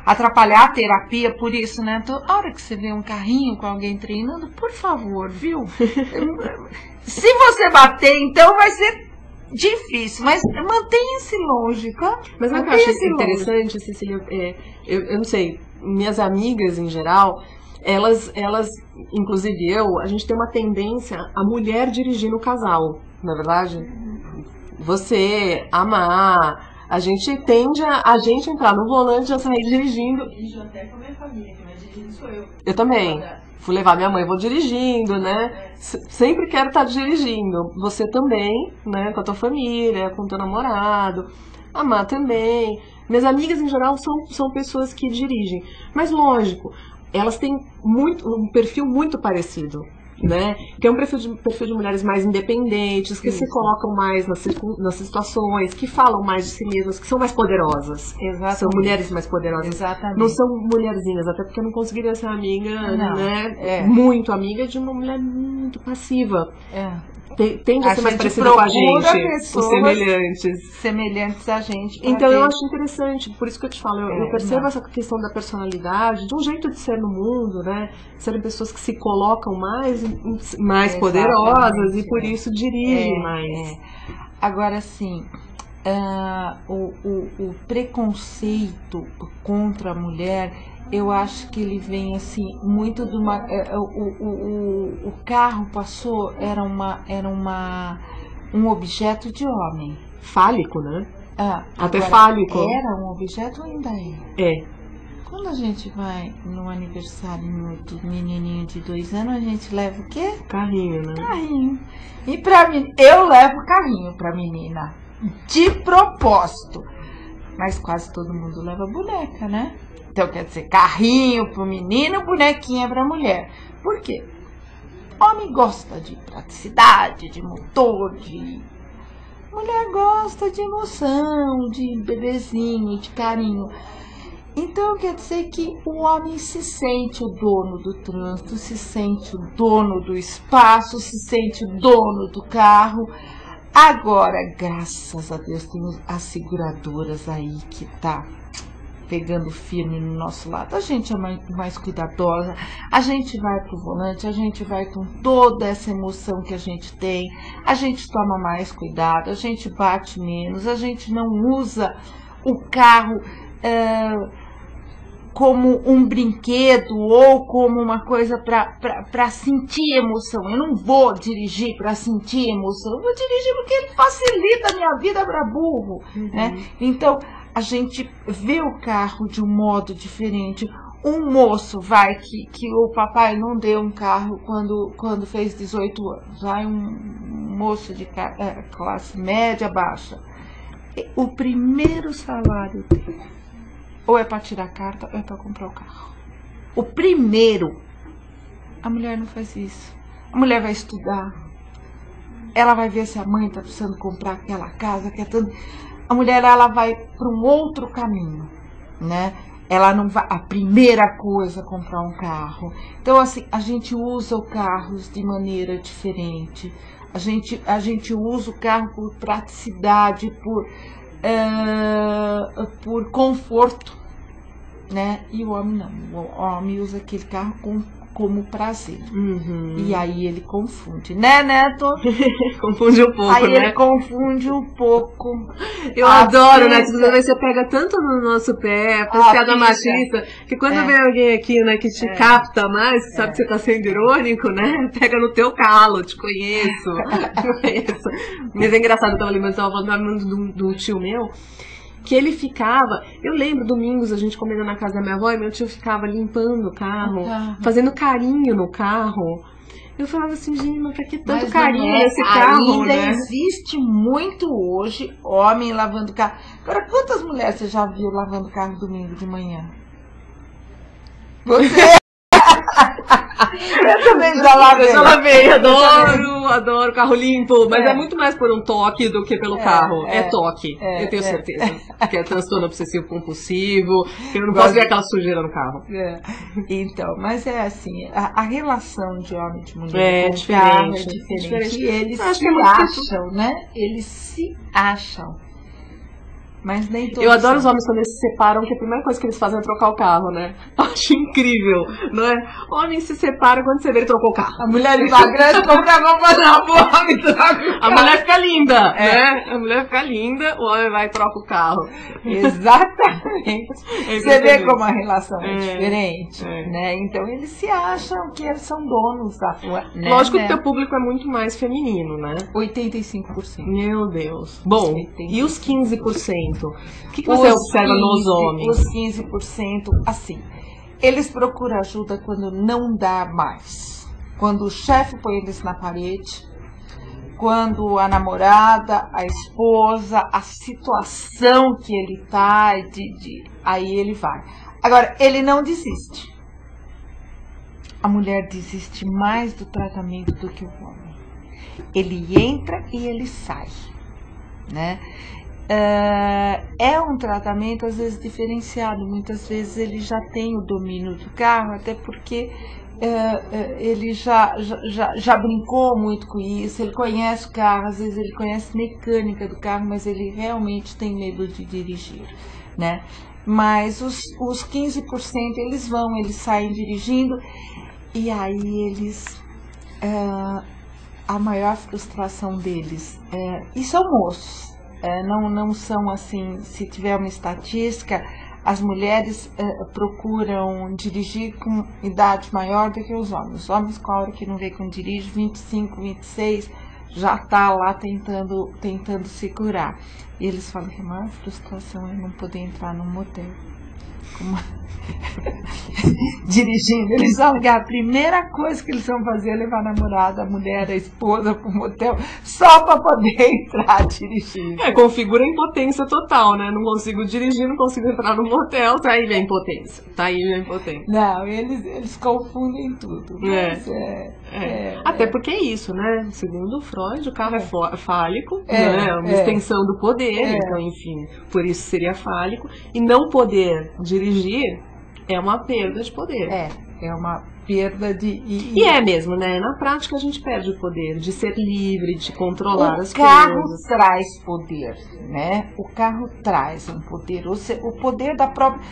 atrapalhar a terapia, por isso, né? Então, a hora que você vê um carrinho com alguém treinando, por favor, viu? Se você bater, então vai ser difícil, mas mantenha-se longe, tá? Mas o que eu acho interessante, Cecília, eu não sei, minhas amigas em geral, elas, inclusive a gente tem uma tendência a mulher dirigir no casal, não é verdade? Você amar, a gente tende a gente entrar no volante e a sair dirigindo. Eu dirijo até com a minha família, que mais dirigindo sou eu. Eu também. Fui levar minha mãe, vou dirigindo, né? Sempre quero estar dirigindo. Você também, né? Com a tua família, com o teu namorado. Amar também. Minhas amigas, em geral, são pessoas que dirigem. Mas, lógico, elas têm um perfil muito parecido, né? Que é um perfil de mulheres mais independentes, que se colocam mais nas situações, que falam mais de si mesmas, que são mais poderosas. Exatamente. São mulheres mais poderosas. Exatamente. Não são mulherzinhas, até porque eu não conseguiria ser amiga, muito amiga de uma mulher muito passiva. Tende a ser mais parecida com a gente, os semelhantes a gente. Então eu acho interessante, por isso que eu te falo, eu percebo essa questão da personalidade, de um jeito de ser no mundo, né? Serem pessoas que se colocam mais poderosas e por isso dirigem mais. Agora sim, o preconceito contra a mulher, eu acho que ele vem assim muito de uma. O carro passou, era um objeto de homem. Fálico, né? Até agora, fálico. Era um objeto ou ainda é? É. Quando a gente vai no aniversário do menininho de 2 anos, a gente leva o quê? Carrinho, né? Carrinho. E pra mim, eu levo carrinho pra menina. De propósito. Mas quase todo mundo leva boneca, né? Então, quer dizer, carrinho pro menino, bonequinha pra mulher. Por quê? Homem gosta de praticidade, de motor, mulher gosta de emoção, de bebezinho, de carinho. Então, quer dizer que o homem se sente o dono do trânsito, se sente o dono do espaço, se sente o dono do carro. Agora, graças a Deus, tem as seguradoras aí que tá pegando firme no nosso lado. A gente é mais cuidadosa, a gente vai pro volante, a gente vai com toda essa emoção que a gente tem, a gente toma mais cuidado, a gente bate menos, a gente não usa o carro como um brinquedo ou como uma coisa para sentir emoção. Eu não vou dirigir para sentir emoção, eu vou dirigir porque ele facilita a minha vida para burro, né? Então, a gente vê o carro de um modo diferente. Um moço que o papai não deu um carro quando fez 18 anos. Vai um moço de classe média baixa. O primeiro salário dele ou é para tirar a carta ou é para comprar o carro. O primeiro. A mulher não faz isso. A mulher vai estudar. Ela vai ver se a mãe está precisando comprar aquela casa. A mulher ela vai para um outro caminho, né? ela não vai, a primeira coisa, comprar um carro. Então, assim, a gente usa o carro de maneira diferente. A gente usa o carro por praticidade, por conforto, né? E o homem não. O homem usa aquele carro como prazer. E aí ele confunde, né, Neto? Confunde um pouco, aí né? Ele confunde um pouco. Eu adoro, né? Você pega tanto no nosso pé, piada machista, que quando vem alguém aqui, né, que te capta mais, sabe que você tá sendo irônico, né? Pega no teu calo, te conheço. Mas é engraçado, eu tava falando do tio meu, que ele ficava, eu lembro, domingos a gente comendo na casa da minha avó e meu tio ficava limpando o carro, fazendo carinho no carro. Eu falava assim, gente, mas pra que tanto carinho nesse carro, ainda né? Existe muito hoje homem lavando carro. Agora, quantas mulheres você já viu lavando carro domingo de manhã? Você? Eu também já lavei. Adoro carro limpo, mas é muito mais por um toque do que pelo carro. É toque, eu tenho certeza. Que é transtorno obsessivo compulsivo, que eu não posso ver aquela sujeira no carro. Então, mas é assim, a relação de homem e de mulher com diferente, carro é diferente. E eles se acham, né? Eles se acham. Mas nem todos. Eu adoro os homens quando eles se separam, que a primeira coisa que eles fazem é trocar o carro, né? Acho incrível, não é? O homem se separa quando você vê ele trocou o carro. A mulher emagrece, compra a roupa nova, o homem troca o carro. A mulher fica linda, né? A mulher fica linda, o homem vai e troca o carro. Exatamente. Você vê como a relação é diferente, né? Então eles se acham que eles são donos da rua, né? Lógico que o teu público é muito mais feminino, né? 85%. Meu Deus. Bom, 85%. E os 15%? O que você observa nos homens? Os 15%, assim, eles procuram ajuda quando não dá mais. Quando o chefe põe eles na parede, quando a namorada, a esposa, a situação que ele tá, aí ele vai. Agora, ele não desiste. A mulher desiste mais do tratamento do que o homem. Ele entra e ele sai, né? É um tratamento às vezes diferenciado, muitas vezes ele já tem o domínio do carro, até porque ele já brincou muito com isso, ele conhece o carro, às vezes ele conhece mecânica do carro, mas ele realmente tem medo de dirigir, né? Mas os 15% eles saem dirigindo e aí eles, a maior frustração deles, e são moços, não são assim, se tiver uma estatística, as mulheres procuram dirigir com idade maior do que os homens. Os homens, com a hora que não vê como dirige, 25, 26, já está lá tentando se curar. E eles falam que a maior frustração é não poder entrar num motel. Dirigindo, eles vão ligar, a primeira coisa que eles vão fazer é levar a namorada, a mulher, a esposa para o motel, só para poder entrar dirigindo. Configura a impotência total, né? Não consigo dirigir, não consigo entrar no motel, tá aí a impotência. Não, eles confundem tudo. Mas até porque é isso, né? Segundo Freud, o carro é fálico, né? Uma extensão do poder, então, enfim, por isso seria fálico. E não poder dirigir é uma perda de poder. É uma perda de... E é mesmo, né? Na prática a gente perde o poder de ser livre, de controlar as coisas. O carro traz poder, né? O carro traz um poder, o poder da própria...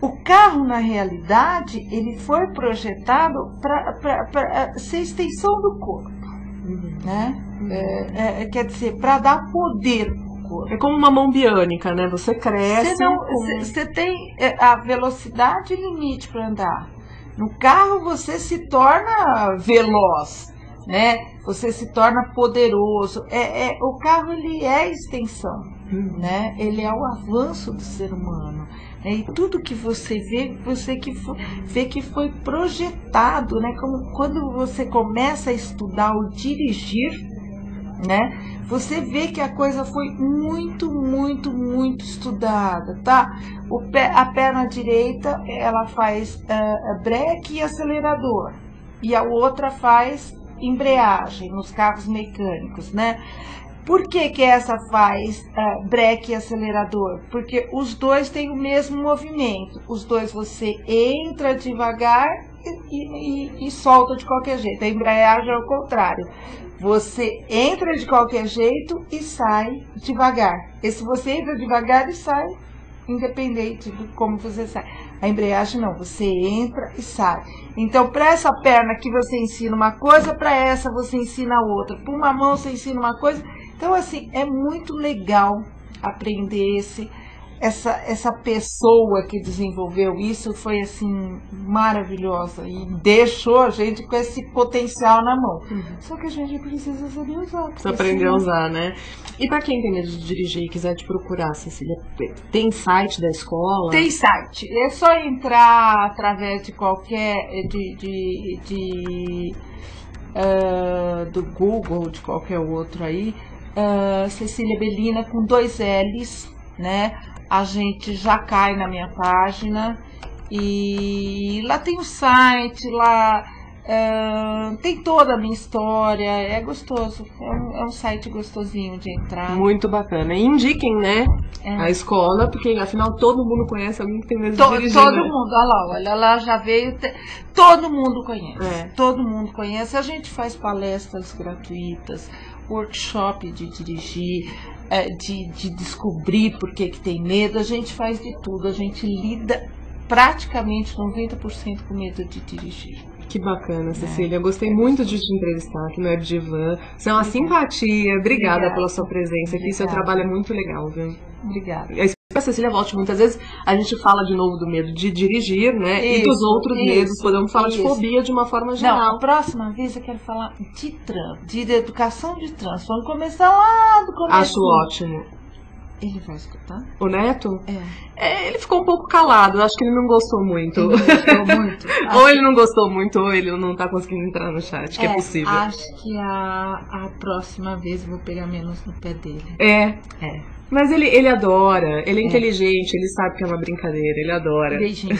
O carro, na realidade, ele foi projetado para ser extensão do corpo, né? Quer dizer, para dar poder. É como uma mão biônica, né? Você cresce. Você tem a velocidade limite para andar. No carro você se torna veloz, né? Você se torna poderoso. O carro, ele é extensão, né? Ele é o avanço do ser humano. E tudo que você vê, vê que foi projetado, né? Como quando você começa a estudar o dirigir, né? Você vê que a coisa foi muito, muito, muito estudada, tá? A perna direita, ela faz breque e acelerador, e a outra faz embreagem nos carros mecânicos, né? Por que que essa faz breque e acelerador? Porque os dois têm o mesmo movimento. Os dois você entra devagar e solta de qualquer jeito. A embreagem é o contrário. Você entra de qualquer jeito e sai devagar. Esse você entra devagar e sai, independente de como você sai. A embreagem não, você entra e sai. Então, para essa perna aqui você ensina uma coisa, para essa você ensina outra. Para uma mão você ensina uma coisa. Então, assim, é muito legal aprender essa pessoa que desenvolveu isso, foi, assim, maravilhosa. E deixou a gente com esse potencial na mão. Só que a gente precisa saber usar. Precisa aprender a usar, né? E para quem tem medo de dirigir e quiser te procurar, Cecília, tem site da escola? Tem site. É só entrar através de qualquer... do Google, de qualquer outro aí. Cecília Bellina com 2 L's, né? A gente já cai na minha página e lá tem o site, lá tem toda a minha história, é gostoso, é um site gostosinho de entrar. Muito bacana. E indiquem, né, a escola, porque afinal todo mundo conhece alguém que tem medo de dirigir. Todo mundo, olha lá já veio, todo mundo conhece, todo mundo conhece. A gente faz palestras gratuitas, workshop de dirigir, de descobrir por que tem medo, a gente faz de tudo, a gente lida praticamente 90% com medo de dirigir. Que bacana, Cecília. Eu gostei muito de te entrevistar aqui no WebDivan. Você é uma simpatia. Obrigada pela sua presença aqui. Seu trabalho é muito legal, viu? Obrigada. Eu espero que a Cecília volte muitas vezes. A gente fala de novo do medo de dirigir, né? E dos outros medos. Podemos falar de fobia de uma forma geral. Não, a próxima vez eu quero falar de educação de trânsito. Vamos começar lá do começo. Acho ótimo. Ele vai escutar? O Neto? Ele ficou um pouco calado. Eu acho que ele não gostou muito. Ele gostou muito? Ou ele não gostou muito, ou ele não tá conseguindo entrar no chat, que é possível. Acho que a próxima vez eu vou pegar menos no pé dele. Mas ele adora, ele é inteligente, ele sabe que é uma brincadeira, ele adora. Beijinho.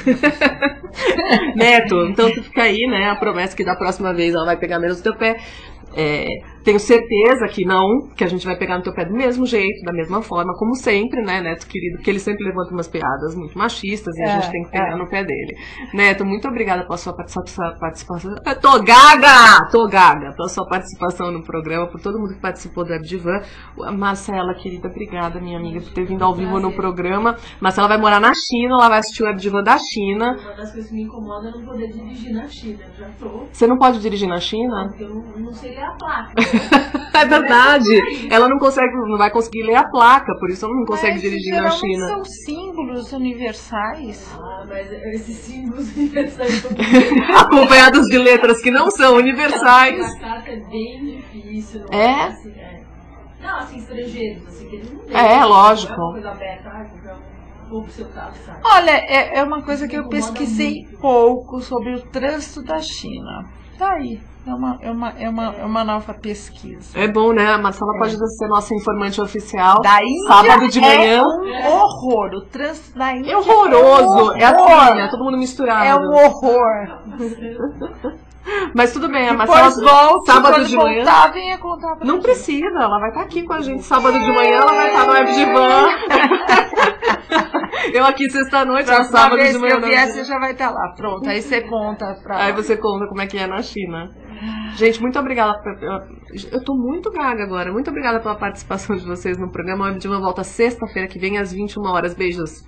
Neto, então tu fica aí, né? A promessa que da próxima vez ela vai pegar menos no teu pé. Tenho certeza que não, que a gente vai pegar no teu pé do mesmo jeito, da mesma forma, como sempre, né, Neto querido? Porque ele sempre levanta umas piadas muito machistas e a gente tem que pegar no pé dele. Neto, muito obrigada pela sua participação. Tô gaga! Pela sua participação no programa, por todo mundo que participou do WebDivan. Marcela, querida, obrigada, minha amiga, por ter vindo ao vivo no programa. Marcela vai morar na China, ela vai assistir o WebDivan da China. Uma das coisas que me incomoda é não poder dirigir na China. Eu já tô. Você não pode dirigir na China? Porque eu não sei ler a placa. É verdade. Ela não vai conseguir ler a placa, por isso ela não consegue dirigir na China. São símbolos universais. Mas esses símbolos universais são acompanhados de letras que não são universais. A carta é bem difícil. Não assim, não, assim, estrangeiros, assim, que eles não têm. Lógico. Não é uma coisa aberta, vou pro seu carro, sabe? Olha, é uma coisa que eu pesquisei pouco sobre o trânsito da China. Tá aí. É uma nova pesquisa. É bom, né? A Marcela pode ser nossa informante oficial. Da Índia sábado de manhã. É um horror. O trânsito da Índia é horroroso. É assim, né? Todo mundo misturado. É um horror. Mas tudo bem, a Marcela volta, sábado de manhã. Venha contar pra não gente. Precisa, ela vai estar aqui com a gente. Sábado de manhã ela vai estar no WebDivan. Eu aqui sexta-noite, sábado de manhã. Se eu vier, você já vai estar lá. Pronto, aí você conta pra. Aí você conta como é que é na China. Gente, muito obrigada. Eu tô muito gaga agora. Muito obrigada pela participação de vocês no programa. O WebDivan volta sexta-feira que vem às 21 horas. Beijos.